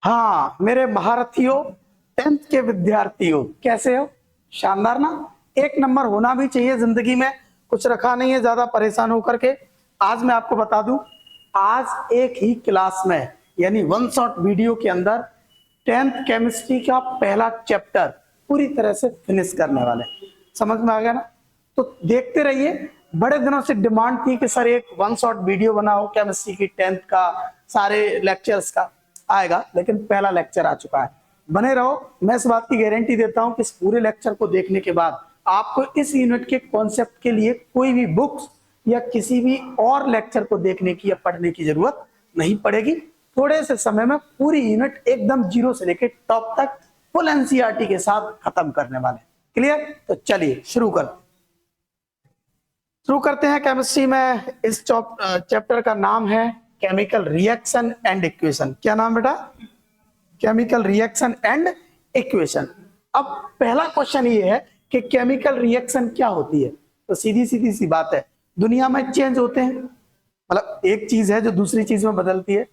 हाँ मेरे महारथियों, 10th के विद्यार्थियों, कैसे हो? शानदार ना। एक नंबर होना भी चाहिए जिंदगी में, कुछ रखा नहीं है ज्यादा परेशान होकर के। आज मैं आपको बता दूं, आज एक ही क्लास में यानी वन शॉट वीडियो के अंदर 10th केमिस्ट्री का पहला चैप्टर पूरी तरह से फिनिश करने वाले हैं। समझ में आ गया ना? तो देखते रहिए। बड़े दिनों से डिमांड थी कि सर एक वन शॉट वीडियो बनाओ केमिस्ट्री की 10th का, सारे लेक्चर्स का आएगा, लेकिन पहला लेक्चर आ चुका है। बने रहो। मैं इस बात की गारंटी देता हूं कि इस पूरे लेक्चर को देखने के बाद आपको इस यूनिट के कॉन्सेप्ट के लिए कोई भी बुक्स या किसी भी और लेक्चर को देखने की या पढ़ने की जरूरत नहीं पड़ेगी। थोड़े से समय में पूरी यूनिट एकदम जीरो से लेकर टॉप तक फुल एनसीईआरटी के साथ खत्म करने वाले। क्लियर? तो चलिए शुरू करते हैं। केमिस्ट्री में इस चैप्टर का नाम है केमिकल रिएक्शन एंड इक्वेशन। क्या नाम बेटा? Chemical reaction and equation. अब पहला क्वेश्चन ये है कि केमिकल रिएक्शन क्या होती है। तो सीधी सीधी सी बात है, दुनिया में चेंज होते हैं, मतलब एक चीज है जो दूसरी चीज में बदलती है।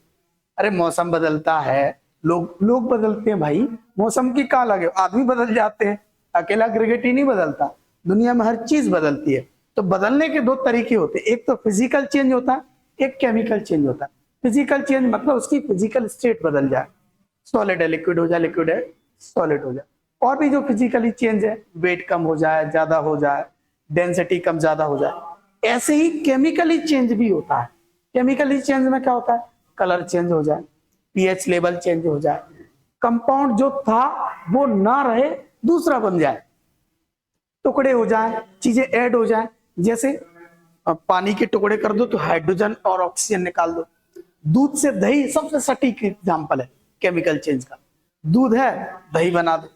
अरे मौसम बदलता है, लोग बदलते हैं भाई, मौसम की कहाँ लगे, आदमी बदल जाते हैं, अकेला क्रिकेट ही नहीं बदलता, दुनिया में हर चीज बदलती है। तो बदलने के दो तरीके होते हैं, एक तो फिजिकल चेंज होता है, एक केमिकल चेंज होता है। फिजिकल चेंज मतलब उसकी फिजिकल स्टेट बदल जाए, सॉलिड है लिक्विड हो जाए, लिक्विड है सॉलिड हो जाए। और भी जो फिजिकली चेंज है, वेट कम हो जाए, ज्यादा हो जाए, डेंसिटी कम ज्यादा हो जाए। ऐसे ही केमिकली चेंज भी होता है। केमिकली चेंज में क्या होता है? कलर चेंज हो जाए, पीएच लेवल चेंज हो जाए, कंपाउंड जो था वो ना रहे, दूसरा बन जाए, टुकड़े हो जाए, चीजें ऐड हो जाए। जैसे पानी के टुकड़े कर दो तो हाइड्रोजन और ऑक्सीजन निकाल दो। दूध से दही सबसे सटीक एग्जांपल है केमिकल चेंज का। दूध है, दही बना दो।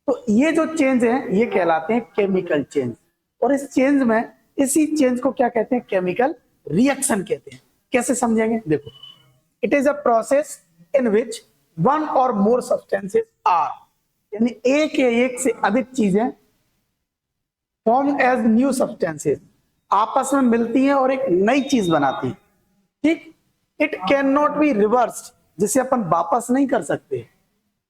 तो ये जो चेंज है ये कहलाते हैं केमिकल चेंज। और इस चेंज में, इसी चेंज को क्या कहते हैं? केमिकल रिएक्शन कहते हैं। कैसे समझेंगे? देखो, it is a process in which one और मोर सब्सटेंसेस आर, यानी एक या एक से अधिक चीजें फॉर्म एज न्यू सब्सटेंसेस, आपस में मिलती हैं और एक नई चीज बनाती हैं। ठीक? It can not be reversed, जिसे अपन वापस नहीं कर सकते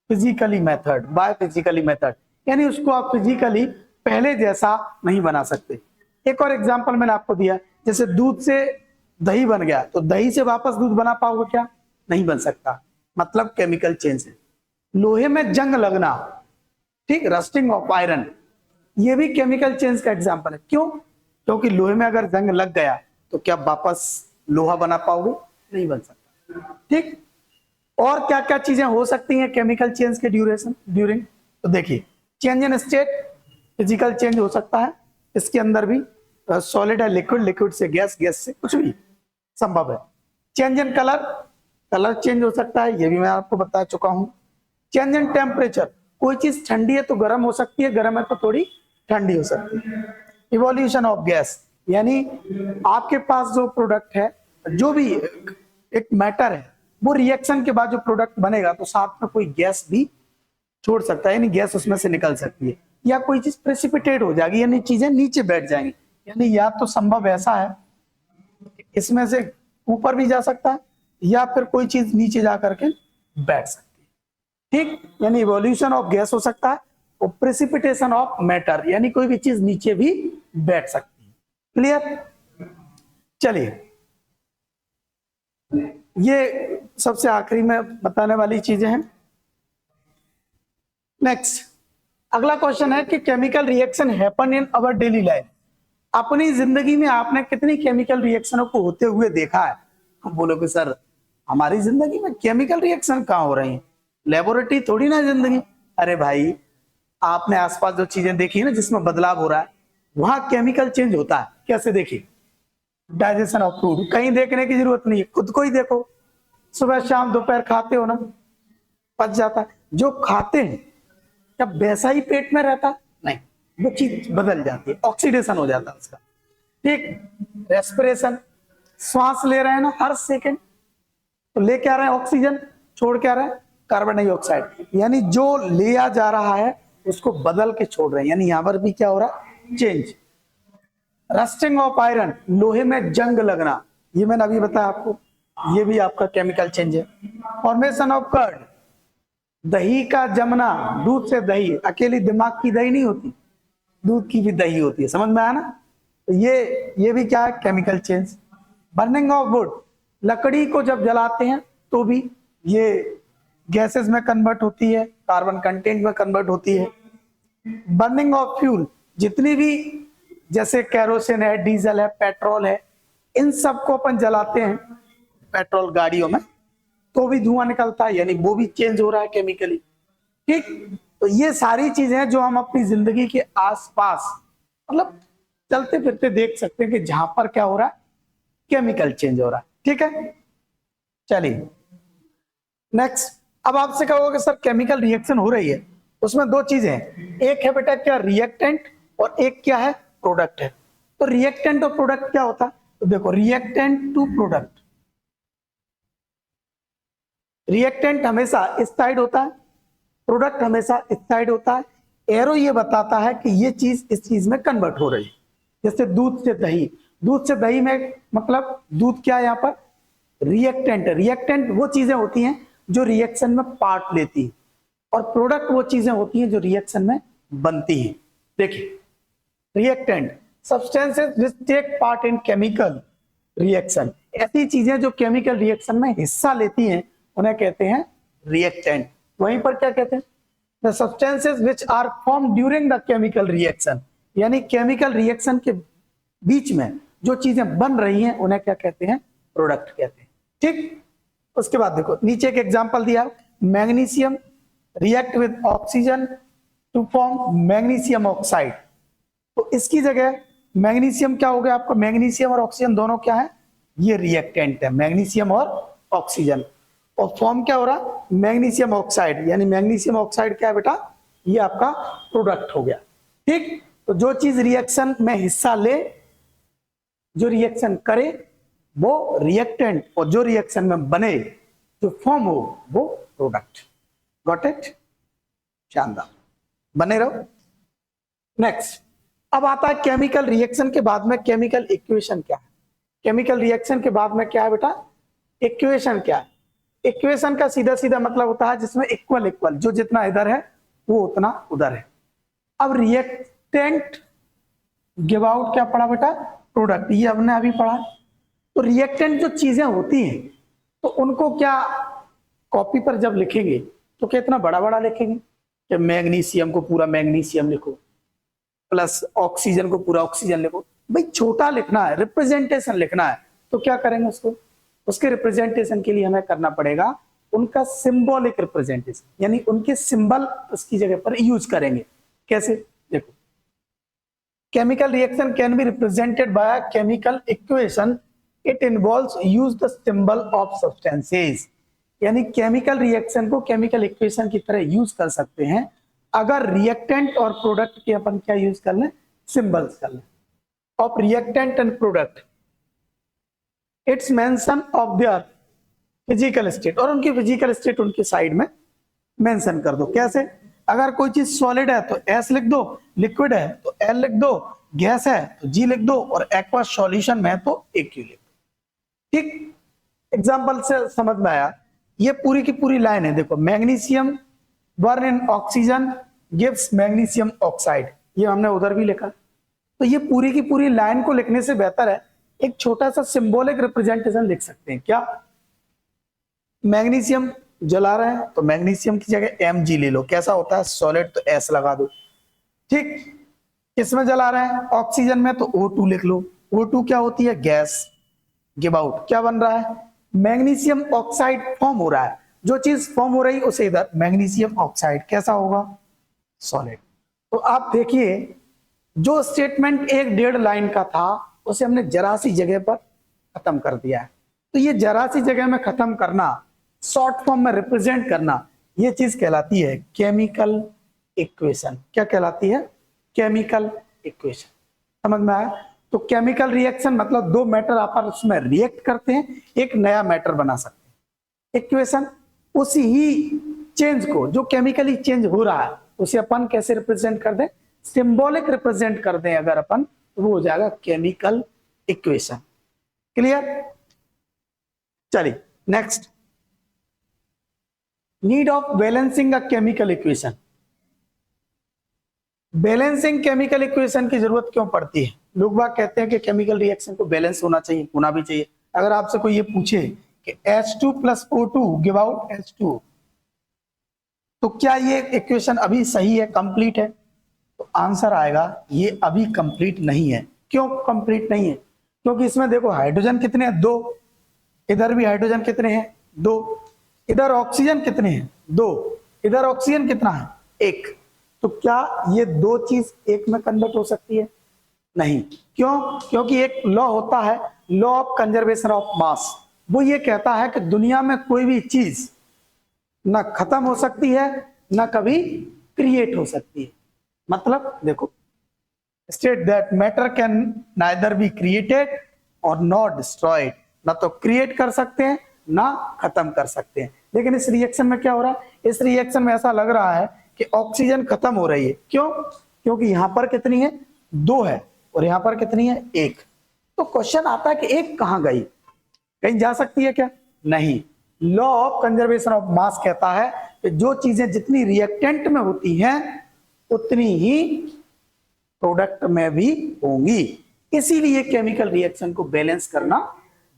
physically method, by physically method, यानी उसको आप फिजिकली पहले जैसा नहीं बना सकते। एक और एग्जांपल मैंने आपको दिया, जैसे दूध से दही बन गया, तो दही से वापस दूध बना पाओगे क्या? नहीं बन सकता, मतलब केमिकल चेंज है। लोहे में जंग लगना, ठीक, रस्टिंग ऑफ आयरन, ये भी केमिकल चेंज का एग्जांपल है। क्यों? क्योंकि लोहे में अगर जंग लग गया तो क्या वापस लोहा बना पाओगे? नहीं बन सकता। ठीक? और क्या क्या चीजें हो सकती हैं केमिकल चेंज के ड्यूरिंग? तो देखिए, change in state, physical change हो सकता है, इसके अंदर भी सॉलिड है लिक्विड, लिक्विड से गैस, गैस से कुछ भी संभव है। Change in colour, colour change हो सकता है, ये भी मैं आपको बता चुका हूं। चेंज इन टेम्परेचर, कोई चीज ठंडी है तो गर्म हो सकती है, गर्म है तो थोड़ी ठंडी हो सकती है। इवोल्यूशन ऑफ गैस, यानी आपके पास जो प्रोडक्ट है, जो भी एक मैटर है, वो रिएक्शन के बाद जो प्रोडक्ट बनेगा तो साथ में कोई गैस भी छोड़ सकता है, यानी गैस उसमें से निकल सकती है। या कोई चीज प्रेसिपिटेट हो जाएगी, यानी चीजें नीचे बैठ जाएंगी। यानी या तो संभव ऐसा है इसमें से ऊपर भी जा सकता है, या फिर कोई चीज नीचे जा करके बैठ सकती है। ठीक? यानी इवोल्यूशन ऑफ गैस हो सकता है और प्रेसिपिटेशन ऑफ मैटर, यानी कोई भी चीज नीचे भी बैठ सकती है। क्लियर? चलिए, ये सबसे आखिरी में बताने वाली चीजें हैं। नेक्स्ट, अगला क्वेश्चन है कि chemical reaction happen in our daily life. अपनी जिंदगी में आपने कितनी केमिकल रिएक्शनों को होते हुए देखा है? हम बोलोगे सर हमारी जिंदगी में केमिकल रिएक्शन कहाँ हो रही है, लेबोरेटरी थोड़ी ना जिंदगी। अरे भाई, आपने आसपास जो चीजें देखी ना जिसमें बदलाव हो रहा है, वहां केमिकल चेंज होता है। कैसे? देखिए, डाइजेशन ऑफ फूड, कहीं देखने की जरूरत नहीं है, खुद को ही देखो। सुबह शाम दोपहर खाते हो ना, पच जाता है। जो खाते हैं क्या वैसा ही पेट में रहता? नहीं, वो चीज बदल जाती है, ऑक्सीडेशन हो जाता है उसका। ठीक? रेस्पिरेशन, श्वास ले रहे हैं ना हर सेकंड, तो ले क्या रहे हैं? ऑक्सीजन, छोड़ क्या रहे हैं? Carbon dioxide. यानी जो लिया जा रहा है उसको बदल के छोड़ रहे हैं, यानी यहां पर भी क्या हो रहा है? चेंज। रस्टिंग ऑफ आयरन, लोहे में जंग लगना, ये मैंने अभी बताया आपको, ये भी आपका केमिकल चेंज है। फॉर्मेशन ऑफ कर्ड, दही का जमना, दूध से दही, अकेली दिमाग की दही नहीं होती, दूध की भी दही होती है, समझ में आया ना। तो ये भी क्या है, chemical change. Burning of would, लकड़ी को जब जलाते हैं तो भी ये गैसेस में कन्वर्ट होती है, कार्बन कंटेंट में कन्वर्ट होती है। बर्निंग ऑफ फ्यूल, जितनी भी जैसे कैरोसिन है, डीजल है, पेट्रोल है, इन सबको अपन जलाते हैं पेट्रोल गाड़ियों में तो भी धुआं निकलता है, यानी वो भी चेंज हो रहा है केमिकली। ठीक, तो ये सारी चीजें हैं जो हम अपनी जिंदगी के आसपास मतलब चलते फिरते देख सकते हैं कि जहां पर क्या हो रहा है, केमिकल चेंज हो रहा है। ठीक है, चलिए नेक्स्ट। अब आपसे कहोगे सर केमिकल रिएक्शन हो रही है, उसमें दो चीजें हैं, एक है बेटा क्या रिएक्टेंट और एक क्या है प्रोडक्ट है। तो रिएक्टेंट और प्रोडक्ट क्या होता है, तो देखो रिएक्टेंट टू प्रोडक्ट, रिएक्टेंट हमेशा इस साइड होता है, प्रोडक्ट हमेशा इस साइड होता है। एरो ये बताता है कि ये चीज इस चीज में कन्वर्ट हो रही है। जैसे दूध से दही, दूध से दही में मतलब दूध क्या है यहाँ पर रिएक्टेंट है। रिएक्टेंट वो चीजें होती हैं जो रिएक्शन में पार्ट लेती है और प्रोडक्ट वो चीजें होती हैं जो रिएक्शन में बनती हैं। देखिए reactant substances which take part in chemical reaction, ऐसी चीजें जो केमिकल रिएक्शन में हिस्सा लेती हैं उन्हें कहते हैं रिएक्टेंट। वहीं पर क्या कहते हैं, the substances which are form during the chemical reaction, यानी केमिकल रिएक्शन के बीच में जो चीजें बन रही हैं उन्हें क्या कहते हैं, प्रोडक्ट कहते हैं। ठीक, उसके बाद देखो नीचे एक एग्जांपल दिया, magnesium react with oxygen to form magnesium oxide. तो इसकी जगह मैग्नीशियम क्या हो गया आपका, मैग्नीशियम और ऑक्सीजन दोनों क्या है, ये रिएक्टेंट है, मैग्नीशियम और ऑक्सीजन। और फॉर्म क्या हो रहा, मैग्नीशियम ऑक्साइड, यानी मैग्नीशियम ऑक्साइड क्या है बेटा, ये आपका प्रोडक्ट हो गया। ठीक, तो जो चीज रिएक्शन में हिस्सा ले, जो रिएक्शन करे वो रिएक्टेंट, और जो रिएक्शन में बने, जो फॉर्म हो वो प्रोडक्ट। गॉट इट, शानदार, बने रहो। नेक्स्ट, अब आता है केमिकल रिएक्शन के बाद में केमिकल इक्वेशन क्या है। केमिकल रिएक्शन के बाद में क्या है बेटा, इक्वेशन क्या है। इक्वेशन का सीधा सीधा मतलब होता है जिसमें इक्वल इक्वल, जो जितना इधर है वो उतना उधर है। अब रिएक्टेंट गिव आउट क्या पढ़ा बेटा, प्रोडक्ट, ये हमने अभी पढ़ा। तो रिएक्टेंट जो चीजें होती हैं तो उनको क्या कॉपी पर जब लिखेंगे तो कितना बड़ा बड़ा लिखेंगे, कि मैग्नीशियम को पूरा मैग्नीशियम लिखो प्लस ऑक्सीजन को पूरा ऑक्सीजन लिखो। भाई छोटा लिखना है, रिप्रेजेंटेशन लिखना है, तो क्या करेंगे उसको, उसके रिप्रेजेंटेशन के लिए हमें करना पड़ेगा उनका सिंबॉलिक रिप्रेजेंटेशन, यानी उनके सिंबल उसकी जगह पर यूज करेंगे। कैसे, देखो chemical reaction can be represented by chemical equation, it involves use the symbol of substances, यानी केमिकल रिएक्शन को केमिकल इक्वेशन की तरह यूज कर सकते हैं अगर रिएक्टेंट और प्रोडक्ट के अपन क्या यूज कर लें, सिंबल्स कर लें of reactant and product, it's mention of their physical state, और उनकी फिजिकल स्टेट उनके साइड में मेंशन कर दो। कैसे, अगर कोई चीज सॉलिड है तो एस लिख दो, लिक्विड है तो एल लिख दो, गैस है तो जी लिख दो, और एक्वा सॉल्यूशन में है तो एक्यू लिख दो। ठीक, एग्जांपल से समझ में आया। ये पूरी की पूरी लाइन है, देखो मैग्नीशियम बर्न इन ऑक्सीजन गिव्स मैग्नीशियम ऑक्साइड, ये हमने उधर भी लिखा। तो ये पूरी की पूरी लाइन को लिखने से बेहतर है एक छोटा सा सिंबॉलिक रिप्रेजेंटेशन लिख सकते हैं। क्या, मैग्नीशियम जला रहे हैं तो मैग्नीशियम की जगह Mg ले लो, कैसा होता है सॉलिड तो S लगा दो। ठीक, किसमें जला रहे हैं, ऑक्सीजन में, तो O2 लिख लो। O2 क्या होती है, गैस, गिव आउट क्या बन रहा है, मैग्नीशियम ऑक्साइड फॉर्म हो रहा है, जो चीज फॉर्म हो रही है उसे इधर मैग्नीशियम ऑक्साइड कैसा होगा, सॉलिड। तो आप देखिए जो स्टेटमेंट एक 1.5 लाइन का था उसे हमने जरा सी जगह पर खत्म कर दिया है। तो ये जरा सी जगह में खत्म करना, शॉर्ट फॉर्म में रिप्रेजेंट करना, ये चीज कहलाती है केमिकल इक्वेशन। क्या कहलाती है, केमिकल इक्वेशन। समझ में आया। तो केमिकल रिएक्शन मतलब दो मैटर आपस में रिएक्ट करते हैं, एक नया मैटर बना सकते हैं। इक्वेशन उसी ही चेंज को, जो केमिकली चेंज हो रहा है उसे अपन कैसे रिप्रेजेंट कर दें, सिंबॉलिक रिप्रेजेंट कर दें अगर अपन, तो वो हो जाएगा केमिकल इक्वेशन। क्लियर, चलिए next. Need of balancing a chemical equation. Balancing chemical equation की जरूरत क्यों पड़ती है? लोग बात कहते हैं कि केमिकल रिएक्शन को बैलेंस होना चाहिए, होना भी चाहिए। अगर आपसे कोई ये पूछे कि H2 plus O2 give out H2O, तो क्या ये इक्वेशन अभी सही है, कंप्लीट है? तो आंसर आएगा ये अभी कंप्लीट नहीं है। क्यों कंप्लीट नहीं है? क्योंकि इसमें देखो हाइड्रोजन कितने हैं, 2, इधर भी हाइड्रोजन कितने हैं, 2, इधर ऑक्सीजन कितने हैं, 2, इधर ऑक्सीजन कितना है, 1। तो क्या ये दो चीज एक में कन्वर्ट हो सकती है? नहीं। क्यों? क्योंकि एक लॉ होता है, law of conservation of mass. वो ये कहता है कि दुनिया में कोई भी चीज ना खत्म हो सकती है ना कभी क्रिएट हो सकती है। मतलब देखो, state that matter can neither be created और नॉट डिस्ट्रॉयड। ना तो क्रिएट कर सकते हैं ना खत्म कर सकते हैं। लेकिन इस रिएक्शन में क्या हो रहा है? इस रिएक्शन में ऐसा लग रहा है कि ऑक्सीजन खत्म हो रही है। क्यों? क्योंकि यहां पर कितनी है, 2 है, और यहां पर कितनी है, 1। तो क्वेश्चन आता है कि 1 कहां गई? कहीं जा सकती है क्या? नहीं। Law of conservation of mass कहता है कि जो चीजें जितनी रिएक्टेंट में होती हैं उतनी ही प्रोडक्ट में भी होंगी। इसीलिए केमिकल रिएक्शन को बैलेंस करना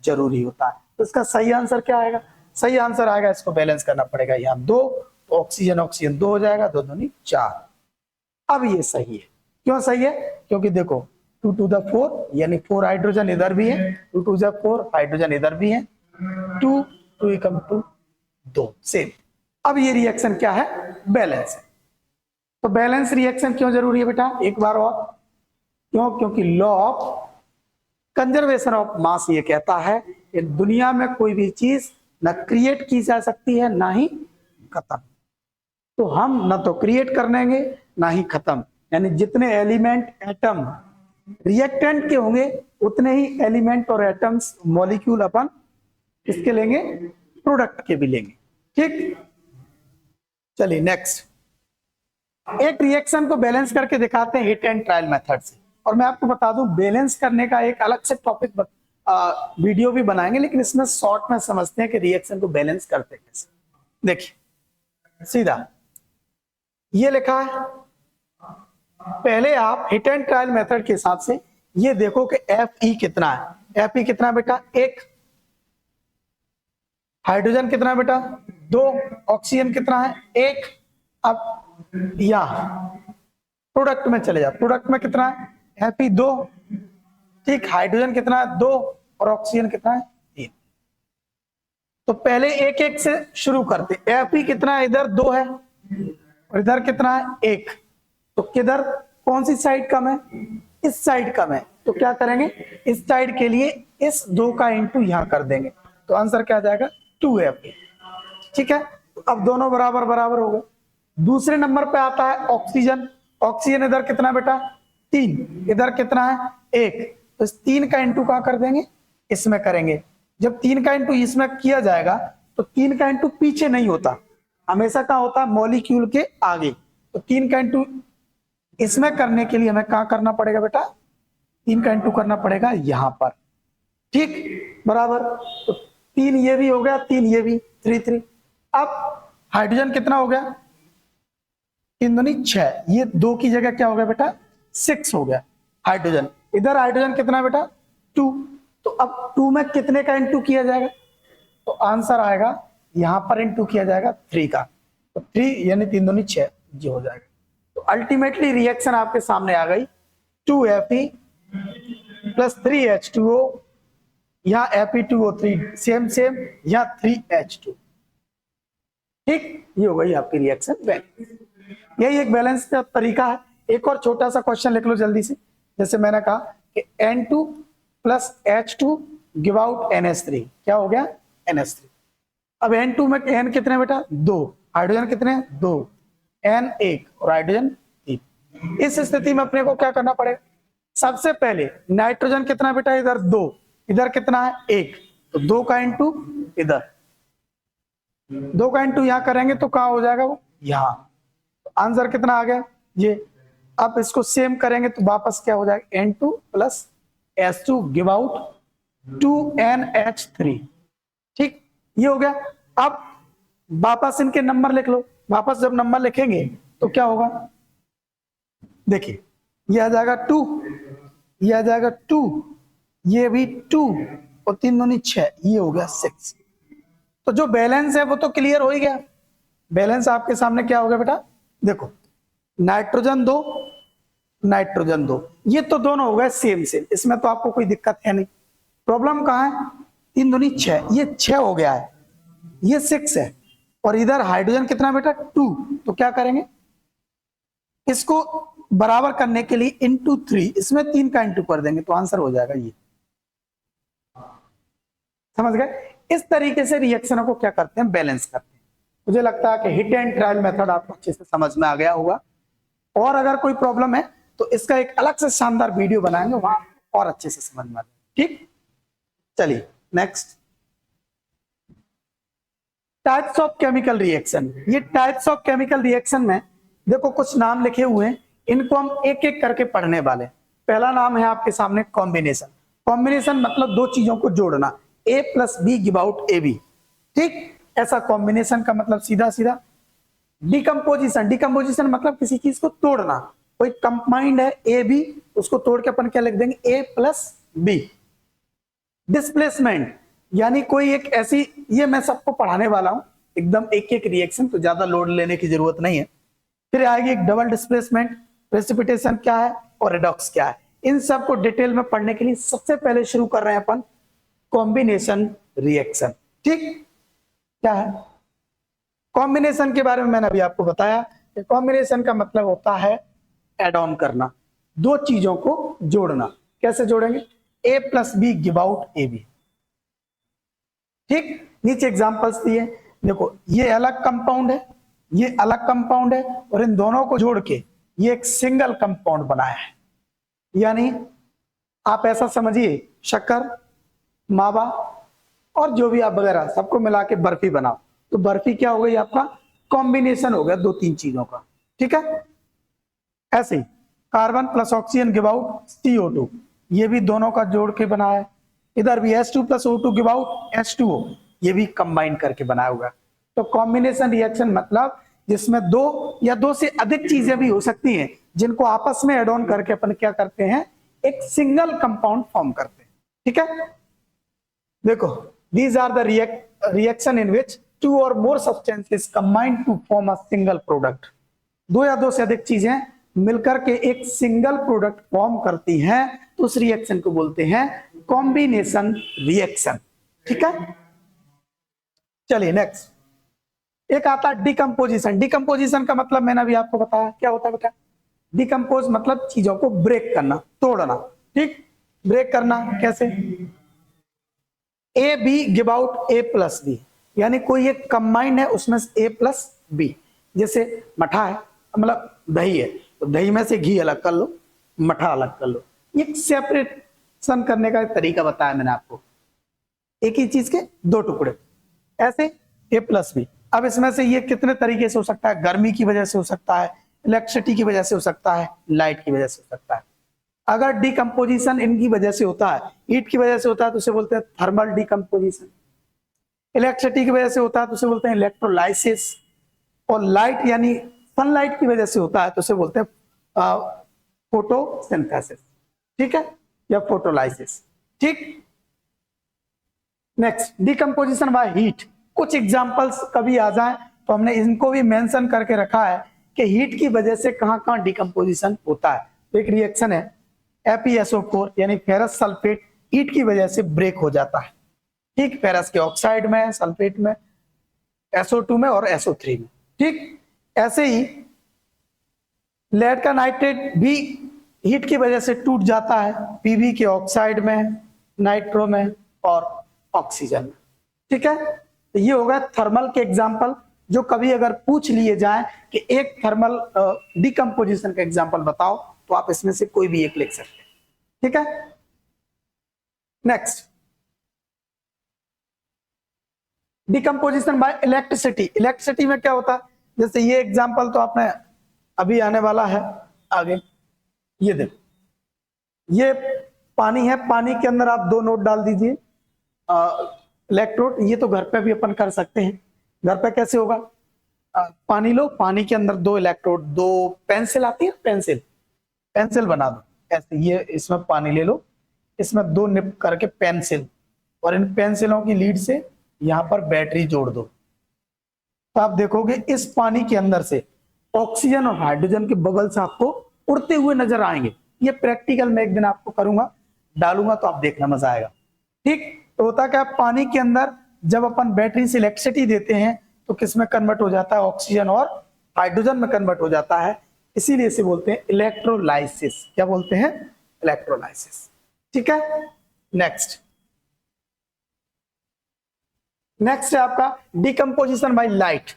जरूरी होता है। तो इसका सही आंसर क्या आएगा? सही आंसर आएगा, इसको बैलेंस करना पड़ेगा। यहाँ 2, तो ऑक्सीजन ऑक्सीजन 2 हो जाएगा, 2 दूनी 4। अब ये सही है। क्यों सही है? क्योंकि देखो 2 to the 4 यानी 4 हाइड्रोजन इधर भी है, 2 to the 4 हाइड्रोजन इधर भी है, 2 2 2 सेम। अब ये रिएक्शन क्या है? बैलेंस है। तो बैलेंस रिएक्शन क्यों जरूरी है बेटा? एक बार और क्यों? क्योंकि law of conservation of mass ये कहता है कि दुनिया में कोई भी चीज ना क्रिएट की जा सकती है ना ही खत्म। तो हम ना तो क्रिएट कर लेंगे ना ही खत्म। यानी जितने एलिमेंट एटम रिएक्टेंट के होंगे उतने ही एलिमेंट और एटम्स मॉलिक्यूल अपन किसके लेंगे? प्रोडक्ट के भी लेंगे। ठीक, चलिए नेक्स्ट। एक रिएक्शन को बैलेंस करके दिखाते हैं हिट एंड ट्रायल मेथड से। और मैं आपको बता दूं, बैलेंस करने का एक अलग से टॉपिक वीडियो भी बनाएंगे, लेकिन इसमें शॉर्ट में समझते हैं कि रिएक्शन को बैलेंस करते कैसे। देखिए सीधा ये लिखा है। पहले आप हिट एंड ट्रायल मेथड के हिसाब से ये देखो कि Fe कितना है। Fe कितना है बेटा? 1। हाइड्रोजन कितना है बेटा? 2। ऑक्सीजन कितना है? 1। अब या प्रोडक्ट में चले जाओ, प्रोडक्ट में कितना है? Fe 2। ठीक, हाइड्रोजन कितना है? 2, और ऑक्सीजन कितना है? 3। तो पहले एक एक से शुरू करते। Fe कितना है? इधर 2 है और इधर कितना है? 1। तो किधर कौन सी साइड कम है? इस साइड कम है। तो क्या करेंगे? इस साइड के लिए इस 2 का इंटू यहां कर देंगे। तो आंसर क्या आ जाएगा? 2Fe। ठीक है, अब दोनों बराबर बराबर हो गए। दूसरे नंबर पे आता है ऑक्सीजन। ऑक्सीजन इधर कितना बेटा? 3। इधर कितना है? 1। तो इस 3 का इंटू कहां कर देंगे? इसमें करेंगे। जब 3 का इंटू इसमें किया जाएगा तो 3 का इंटू पीछे नहीं होता, हमेशा कहां होता है? मॉलिक्यूल के आगे। तो 3 का इंटू इसमें करने के लिए हमें कहां करना पड़ेगा बेटा? 3 का इंटू करना पड़ेगा यहां पर। ठीक, बराबर। तो 3 ये भी हो गया, 3 ये भी, 3 3। अब हाइड्रोजन कितना हो गया? 3 दूनी 6। ये 2 की जगह क्या हो गया बेटा? 6 हो गया हाइड्रोजन। इधर हाइड्रोजन कितना है बेटा? 2। तो अब 2 में कितने का इंटू किया जाएगा? तो आंसर आएगा यहां पर इंटू किया जाएगा 3 का। तो 3 यानी 3 दूनी 6 जी हो जाएगा। तो अल्टीमेटली रिएक्शन आपके सामने आ गई। 2Fe प्लस 3H2O, यहाँ Fe2O3 सेम सेम, यहाँ 3H2। ठीक, ये हो गई आपकी रिएक्शन बैलेंस। यही एक बैलेंस का तरीका है। एक और छोटा सा क्वेश्चन लिख लो जल्दी से। जैसे मैंने कहा कि N2 plus H2 give out NH3। क्या हो गया? NH3। अब N2 में N कितने बेटा? 2। हाइड्रोजन कितने? 2। N 1 और हाइड्रोजन 3। इस स्थिति में अपने को क्या करना पड़ेगा? सबसे पहले नाइट्रोजन कितना बेटा? इधर 2, इधर कितना है? 1। तो 2 का इंटू इधर, 2 का इंटू यहां करेंगे तो कहां हो जाएगा वो? यहां। तो आंसर कितना आ गया? ये। अब इसको सेम करेंगे तो वापस क्या हो जाएगा? N2 plus H2 give out 2NH3। ठीक, ये हो गया। अब वापस इनके नंबर लिख लो। वापस जब नंबर लिखेंगे तो क्या होगा, देखिए ये आ जाएगा 2, ये आ जाएगा 2, ये भी 2 और 3 दूनी 6, ये हो गया 6। तो जो बैलेंस है वो तो क्लियर हो ही गया। बैलेंस आपके सामने क्या हो गया बेटा, देखो नाइट्रोजन 2, नाइट्रोजन 2, ये तो दोनों हो गए सेम सेम, इसमें तो आपको कोई दिक्कत है नहीं। प्रॉब्लम कहाँ है, 3 दूनी 6, ये 6 हो गया है, ये 6 है, और इधर हाइड्रोजन कितना बेटा 2। तो क्या करेंगे, इसको बराबर करने के लिए इंटू 3, इसमें 3 का इंटू कर देंगे तो आंसर हो जाएगा ये। समझ गए। इस तरीके से रिएक्शनों को क्या करते हैं, बैलेंस करते हैं। मुझे लगता है कि हिट एंड ट्रायल मेथड आपको अच्छे से समझ में आ गया होगा, और अगर कोई प्रॉब्लम है तो इसका एक अलग से शानदार वीडियो बनाएंगे, वहां और अच्छे से समझ में आ जाएगा। ठीक, चलिए next, types of chemical reaction. ये टाइप्स ऑफ केमिकल रिएक्शन में देखो कुछ नाम लिखे हुए हैं, इनको हम एक एक करके पढ़ने वाले। पहला नाम है आपके सामने कॉम्बिनेशन। कॉम्बिनेशन मतलब दो चीजों को जोड़ना, A plus b give out AB। ठीक, ऐसा कॉम्बिनेशन का मतलब सीधा सीधा। डिकम्पोजिशन, डिकम्पोजिशन मतलब किसी चीज को तोड़ना, कोई कंपाउंड है AB, उसको तोड़ के अपन क्या लिख देंगे, A प्लस बी। डिस्प्लेसमेंट यानी कोई एक ऐसी, ये मैं सबको पढ़ाने वाला हूं एकदम एक एक रिएक्शन, तो ज्यादा लोड लेने की जरूरत नहीं है। फिर आएगी एक डबल डिस्प्लेसमेंट, प्रेसिपिटेशन क्या है और रेडॉक्स क्या है। इन सब को डिटेल में पढ़ने के लिए सबसे पहले शुरू कर रहे हैं अपन कॉम्बिनेशन रिएक्शन। ठीक, क्या है कॉम्बिनेशन के बारे में मैंने अभी आपको बताया कि कॉम्बिनेशन का मतलब होता है एड ऑन करना, दो चीजों को जोड़ना। कैसे जोड़ेंगे, A plus b give out AB। ठीक, नीचे एग्जांपल्स दिए, देखो ये अलग कंपाउंड है, ये अलग कंपाउंड है, और इन दोनों को जोड़ के ये एक सिंगल कंपाउंड बनाया है। यानी आप ऐसा समझिए, शक्कर, मावा और जो भी आप वगैरह सबको मिला के बर्फी बनाओ, तो बर्फी क्या हो गई, आपका कॉम्बिनेशन हो गया दो तीन चीजों का। ठीक है, ऐसे ही carbon plus oxygen give out CO2, ये भी दोनों का जोड़ के बनाया है। इधर भी H2 plus O2 give out H2O, ये भी कंबाइन करके बनाया हुआ। तो कॉम्बिनेशन रिएक्शन मतलब जिसमें दो या दो से अधिक चीजें भी हो सकती हैं, जिनको आपस में एड ऑन करके अपन क्या करते हैं, एक सिंगल कंपाउंड फॉर्म करते हैं। ठीक है, देखो these are the reaction in which two or more substances combine to form a single product। दो या दो से अधिक चीजें मिलकर के एक सिंगल प्रोडक्ट फॉर्म करती हैं, तो उस रिएक्शन को बोलते हैं कॉम्बिनेशन रिएक्शन। ठीक है, चलिए नेक्स्ट, एक आता है डिकम्पोजिशन। डिकम्पोजिशन का मतलब मैंने अभी आपको बताया क्या होता है बेटा, डिकम्पोज मतलब चीजों को ब्रेक करना, तोड़ना। ठीक, ब्रेक करना कैसे, A B give out A plus b, यानी कोई एक कंबाइंड है उसमें A प्लस बी। जैसे मठा है, मतलब दही है, तो दही में से घी अलग कर लो, मठा अलग कर लो। ये सेपरेशन करने का तरीका बताया मैंने आपको, एक ही चीज के दो टुकड़े, ऐसे A प्लस बी। अब इसमें से ये कितने तरीके से हो सकता है, गर्मी की वजह से हो सकता है, इलेक्ट्रिसिटी की वजह से हो सकता है, लाइट की वजह से हो सकता है। अगर डिकम्पोजिशन इनकी वजह से होता है, हीट की वजह से होता है, तो उसे बोलते हैं थर्मल डिकम्पोजिशन। इलेक्ट्रिसिटी की वजह से होता है तो उसे बोलते हैं इलेक्ट्रोलाइसिस, और लाइट यानी सनलाइट की वजह से होता है तो उसे बोलते हैं फोटोसिंथेसिस। ठीक है, या फोटोलाइसिस। ठीक, नेक्स्ट डिकम्पोजिशन बाय हीट। कुछ एग्जांपल्स कभी आ जाए तो हमने इनको भी मेंशन करके रखा है कि हीट की वजह से कहां कहां डिकम्पोजिशन होता है। तो एक रिएक्शन है FeSO4 यानी फेरस सल्फेट, हीट की वजह से ब्रेक हो जाता है। ठीक, फेरस के ऑक्साइड में, सल्फेट में, SO2 में और SO3 में। ठीक, ऐसे ही लेड का नाइट्रेट भी हीट की वजह से टूट जाता है, Pb के ऑक्साइड में, नाइट्रो में और ऑक्सीजन में। ठीक है, तो ये होगा थर्मल के एग्जाम्पल, जो कभी अगर पूछ लिए जाए कि एक थर्मल डिकम्पोजिशन का एग्जाम्पल बताओ, तो आप इसमें से कोई भी एक लिख सकते हैं। ठीक है, next decomposition bye electricity. Electricity में क्या होता है, जैसे ये एग्जाम्पल तो आपने अभी आने वाला है आगे, ये देखो ये पानी है, पानी के अंदर आप दो नोट डाल दीजिए इलेक्ट्रोड, ये तो घर पे भी अपन कर सकते हैं, घर पे कैसे होगा? पानी लो, पानी के अंदर 2 इलेक्ट्रोड, 2 पेंसिल आती है, पेंसिल, पेंसिल बना दो ऐसे, ये इसमें पानी ले लो, इसमें 2 निप करके पेंसिल, और इन पेंसिलों की लीड से यहां पर बैटरी जोड़ दो। तो आप देखोगे इस पानी के अंदर से ऑक्सीजन और हाइड्रोजन के बबल्स आपको उड़ते हुए नजर आएंगे। ये प्रैक्टिकल मैं एक दिन आपको करूंगा, डालूंगा, तो आप देखना, मजा आएगा। ठीक, तो होता क्या, पानी के अंदर जब अपन बैटरी से इलेक्ट्रिसिटी देते हैं तो किस में कन्वर्ट हो जाता है? ऑक्सीजन और हाइड्रोजन में कन्वर्ट हो जाता है। इसीलिए इसे बोलते हैं इलेक्ट्रोलाइसिस। क्या बोलते हैं? इलेक्ट्रोलाइसिस। ठीक है, नेक्स्ट नेक्स्ट है आपका डिकम्पोजिशन बाय लाइट।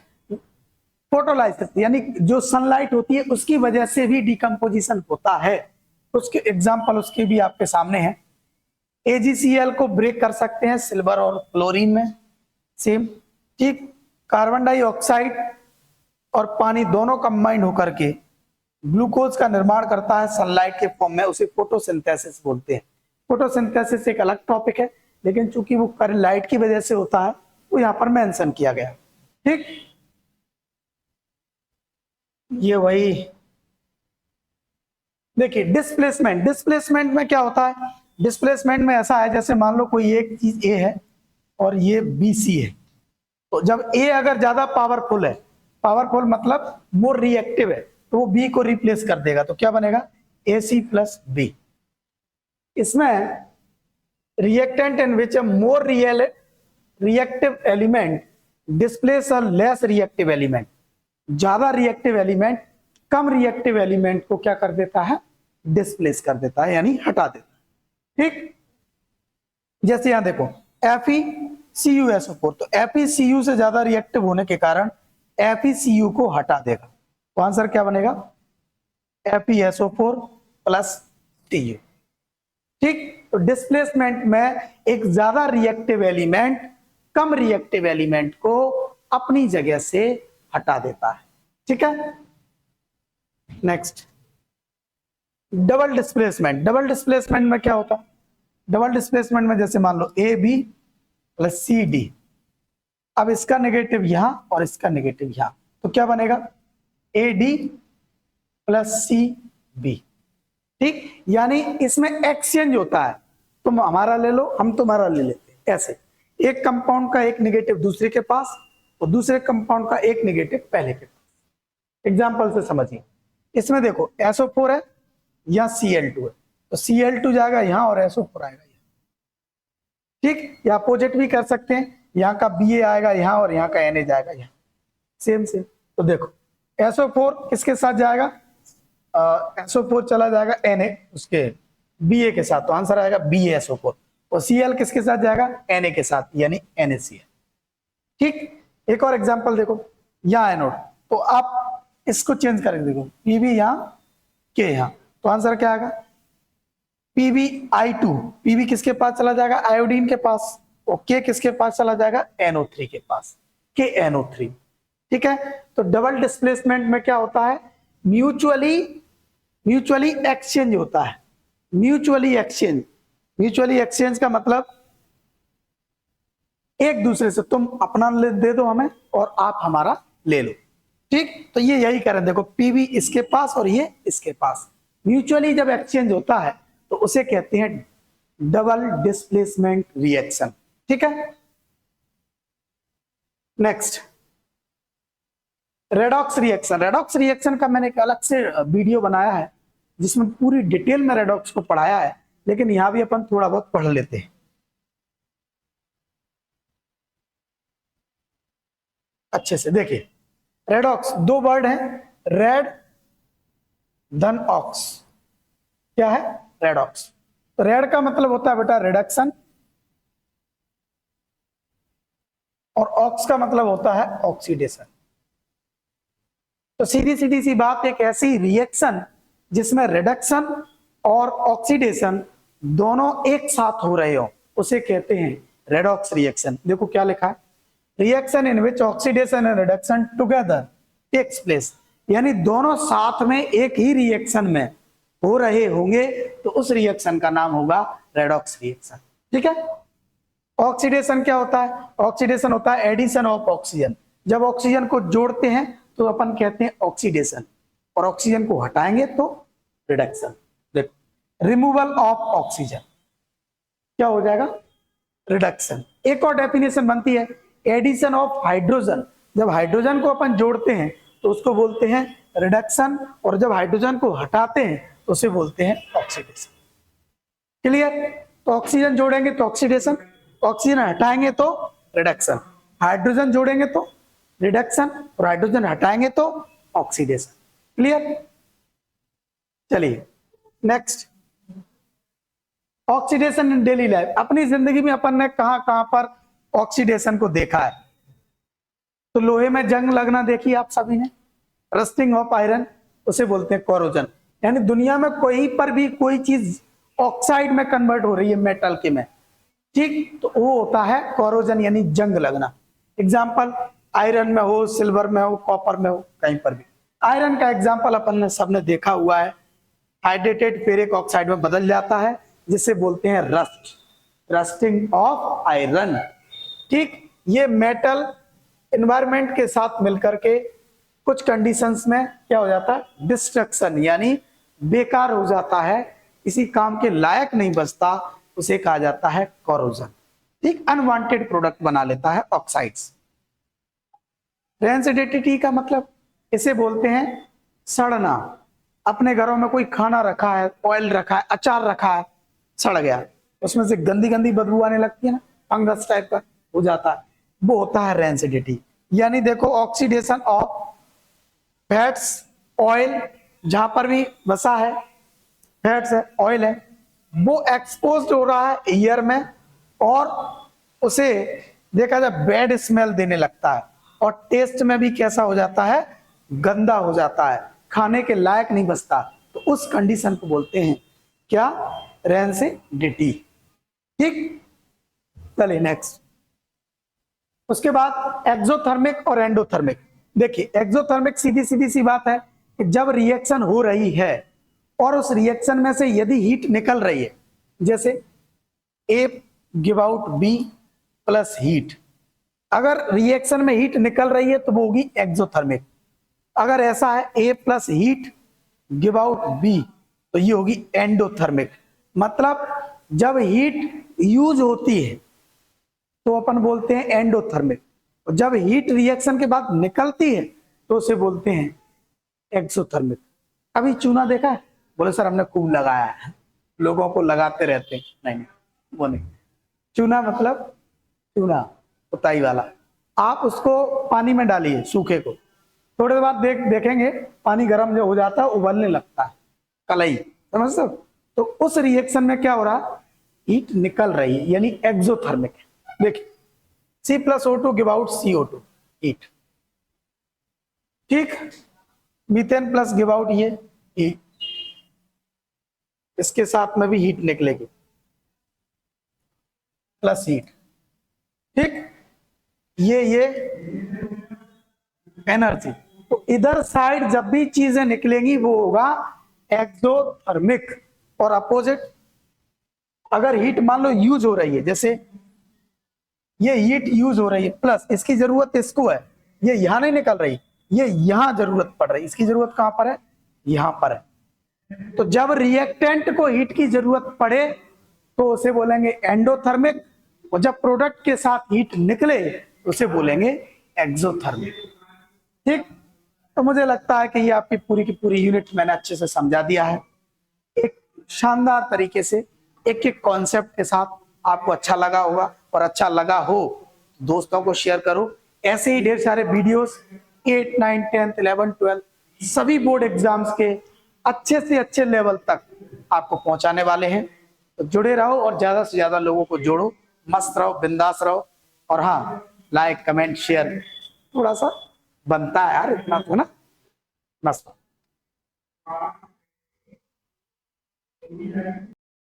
फोटोलाइसिस यानी जो सनलाइट होती है उसकी वजह से भी डिकम्पोजिशन होता है। उसके एग्जांपल उसके भी आपके सामने हैं। AgCl को ब्रेक कर सकते हैं सिल्वर और क्लोरीन में, सेम। ठीक, कार्बन डाइऑक्साइड और पानी दोनों कंबाइंड होकर के ग्लूकोज का निर्माण करता है सनलाइट के फॉर्म में, उसे फोटोसिंथेसिस बोलते हैं। फोटोसिंथेसिस एक अलग टॉपिक है, लेकिन चूंकि वो लाइट की वजह से होता है वो यहां पर मेंशन किया गया। ठीक, ये वही देखिए डिस्प्लेसमेंट। डिस्प्लेसमेंट में क्या होता है? डिस्प्लेसमेंट में ऐसा है जैसे मान लो कोई एक चीज ए है और ये BC है, तो जब ए अगर ज्यादा पावरफुल है, पावरफुल मतलब मोर रिएक्टिव है, तो वो बी को रिप्लेस कर देगा, तो क्या बनेगा? AC plus B. इसमें reactant in which more reactive element displace a less reactive element. ज्यादा रिएक्टिव एलिमेंट कम रिएक्टिव एलिमेंट को क्या कर देता है? डिस्प्लेस कर देता है, यानी हटा देता है। ठीक, जैसे यहां देखो FeCuSO4, तो FeCu से ज्यादा रिएक्टिव होने के कारण FeCu को हटा देगा, तो आंसर क्या बनेगा? FeSO4 plus Cu। ठीक, तो डिस्प्लेसमेंट में एक ज्यादा रिएक्टिव एलिमेंट कम रिएक्टिव एलिमेंट को अपनी जगह से हटा देता है। ठीक है, next double displacement. Double displacement में क्या होता है? डबल डिस्प्लेसमेंट में जैसे मान लो AB प्लस CD, अब इसका नेगेटिव यहां और इसका नेगेटिव यहां, तो क्या बनेगा? AD plus CB। ठीक, यानी इसमें एक्सचेंज होता है, तुम हमारा ले लो, हम तुम्हारा ले लेते हैं, ऐसे एक कंपाउंड का एक नेगेटिव दूसरे के पास और दूसरे कंपाउंड का एक नेगेटिव पहले के पास। एग्जांपल से समझिए, इसमें देखो SO4 है, यहाँ Cl2 है, तो Cl2 जाएगा यहाँ और SO4 आएगा यहाँ। ठीक, या अपोजिट भी कर सकते हैं, यहाँ का Ba आएगा यहाँ और यहाँ का Na जाएगा यहाँ, सेम सेम। तो देखो SO4 किसके साथ जाएगा? SO4 चला जाएगा Na उसके Ba के साथ, तो आंसर आएगा BaSO4। और Cl किसके साथ जाएगा? Na के साथ, यानी NaCl। ठीक, एक और एग्जांपल देखो, यहाँ एनोड, तो आप इसको चेंज करेंगे, देखो Pb यहाँ, K यहाँ, तो आंसर क्या आएगा? PbI2। Pb किसके पास चला जाएगा? आयोडीन के पास, और K किसके पास चला जाएगा? NO3 के पास, KNO3। ठीक है, तो डबल डिस्प्लेसमेंट में क्या होता है? म्यूचुअली एक्सचेंज होता है। म्यूचुअली एक्सचेंज का मतलब एक दूसरे से, तुम अपना दे दो हमें और आप हमारा ले लो। ठीक, तो ये यही करें, देखो Pb इसके पास और ये इसके पास, म्यूचुअली जब एक्सचेंज होता है तो उसे कहते हैं डबल डिस्प्लेसमेंट रिएक्शन। ठीक है, next redox reaction. Redox reaction का मैंने एक अलग से वीडियो बनाया है जिसमें पूरी डिटेल में रेडॉक्स को पढ़ाया है, लेकिन यहां भी अपन थोड़ा बहुत पढ़ लेते हैं अच्छे से। देखिए रेडॉक्स, 2 वर्ड हैं, रेड धन ऑक्स। क्या है? रेडॉक्स। तो रेड का मतलब होता है बेटा रिडक्शन, और ऑक्स का मतलब होता है ऑक्सीडेशन। तो सीधी सीधी सी बात, एक ऐसी रिएक्शन जिसमें रिडक्शन और ऑक्सीडेशन दोनों एक साथ हो रहे हो उसे कहते हैं रेडॉक्स रिएक्शन। देखो क्या लिखा है, reaction in which oxidation and reduction together takes place, यानी दोनों साथ में एक ही रिएक्शन में हो रहे होंगे तो उस रिएक्शन का नाम होगा रेडॉक्स रिएक्शन। ठीक है, ऑक्सीडेशन क्या होता है? ऑक्सीडेशन होता है एडिशन ऑफ ऑक्सीजन, जब ऑक्सीजन को जोड़ते हैं तो अपन कहते हैं ऑक्सीडेशन, और ऑक्सीजन को हटाएंगे तो रिडक्शन। देखो रिमूवल ऑफ ऑक्सीजन क्या हो जाएगा, रिडक्शन। एक और डेफिनेशन बनती है एडिशन ऑफ हाइड्रोजन, जब हाइड्रोजन को अपन जोड़ते हैं तो उसको बोलते हैं रिडक्शन, और जब हाइड्रोजन को हटाते हैं तो उसे बोलते हैं ऑक्सीडेशन। क्लियर? तो ऑक्सीजन जोड़ेंगे तो ऑक्सीडेशन, ऑक्सीजन हटाएंगे तो रिडक्शन, हाइड्रोजन जोड़ेंगे तो रिडक्शन, और हाइड्रोजन हटाएंगे तो ऑक्सीडेशन। क्लियर? चलिए नेक्स्ट, ऑक्सीडेशन इन डेली लाइफ। अपनी जिंदगी में अपन ने कहां कहां पर ऑक्सीडेशन को देखा है? तो लोहे में जंग लगना देखी आप सभी ने, रस्टिंग ऑफ आयरन, उसे बोलते हैं कोरोजन। यानी दुनिया में कोई पर भी कोई चीज ऑक्साइड में कन्वर्ट हो रही है मेटल के में, ठीक, तो वो होता है कोरोजन यानी जंग लगना। एग्जाम्पल आयरन में हो, सिल्वर में हो, कॉपर में हो, कहीं पर भी। आयरन का एग्जाम्पल अपन ने सबने देखा हुआ है, हाइड्रेटेड फेरिक ऑक्साइड में बदल जाता है, जिसे बोलते हैं रस्ट, रस्टिंग ऑफ आयरन। ठीक, ये मेटल एनवायरमेंट के साथ मिलकर के कुछ कंडीशंस में क्या हो जाता है, डिस्ट्रक्शन यानी बेकार हो जाता है, किसी काम के लायक नहीं बचता, उसे कहा जाता है कोरोजन। ठीक, अनवांटेड प्रोडक्ट बना लेता है ऑक्साइड्स। रेंसिडिटी का मतलब इसे बोलते हैं सड़ना। अपने घरों में कोई खाना रखा है, ऑयल रखा है, अचार रखा है, सड़ गया, उसमें से गंदी गंदी बदबू आने लगती है ना, फंगस टाइप का हो जाता है, वो होता है रेंसिडिटी। यानी देखो ऑक्सीडेशन ऑफ फैट्स, ऑयल, जहां पर भी बसा है फैट्स है, ऑयल है, वो एक्सपोज हो रहा है एयर में, और उसे देखा जाए बैड स्मेल देने लगता है, और टेस्ट में भी कैसा हो जाता है, गंदा हो जाता है, खाने के लायक नहीं बचता। तो उस कंडीशन को बोलते हैं क्या, रेंसिडिटी। ठीक, चलिए नेक्स्ट। उसके बाद एक्सोथर्मिक और एंडोथर्मिक। देखिए एक्सोथर्मिक सीधी सीधी सी बात है कि जब रिएक्शन हो रही है और उस रिएक्शन में से यदि हीट निकल रही है, जैसे A give out B plus heat, अगर रिएक्शन में हीट निकल रही है तो वो होगी एक्सोथर्मिक। अगर ऐसा है A plus heat give out B तो ये होगी एंडोथर्मिक। मतलब जब हीट यूज होती है तो अपन बोलते हैं एंडोथर्मिक, और जब हीट रिएक्शन के बाद निकलती है तो उसे बोलते हैं एक्सोथर्मिक। अभी चूना देखा है? बोले सर हमने खूब लगाया है, लोगों को लगाते रहते हैं। नहीं, वो नहीं। चूना मतलब चूना पुताई वाला, आप उसको पानी में डालिए सूखे को, थोड़ी देर बाद देखेंगे पानी गर्म जो हो जाता है, उबलने लगता है, कलई, समझ सकते? तो उस रिएक्शन में क्या हो रहा, हीट निकल रही है, यानी एक्सोथर्मिक। देखिए C plus O2 give out CO2 heat. ठीक, मीथेन प्लस गिव आउट ये हीट, इसके साथ में भी हीट निकलेगी प्लस हीट। ठीक, ये एनर्जी। तो इधर साइड जब भी चीजें निकलेंगी वो होगा एक्सोथर्मिक, और अपोजिट अगर हीट मान लो यूज हो रही है, जैसे ये हीट यूज हो रही है प्लस इसकी जरूरत इसको है, ये यहां नहीं निकल रही, ये यहां जरूरत पड़ रही, इसकी जरूरत कहां पर है, यहां पर है। तो जब रिएक्टेंट को हीट की जरूरत पड़े तो उसे बोलेंगे एंडोथर्मिक, और जब प्रोडक्ट के साथ हीट निकले तो उसे बोलेंगे एक्सोथर्मिक। ठीक, तो मुझे लगता है कि ये आपकी पूरी की पूरी यूनिट मैंने अच्छे से समझा दिया है, एक शानदार तरीके से, एक एक कॉन्सेप्ट के साथ। आपको अच्छा लगा होगा, और अच्छा लगा हो तो दोस्तों को शेयर करो। ऐसे ही ढेर सारे वीडियोस 8, 9, 10, 11, 12 सभी बोर्ड एग्जाम्स के अच्छे से अच्छे लेवल तक आपको पहुंचाने वाले हैं। तो जुड़े रहो और ज्यादा से ज्यादा लोगों को जोड़ो, मस्त रहो, बिंदास रहो, और हाँ लाइक कमेंट शेयर थोड़ा सा बनता है यार, इतना तो ना, मस्त।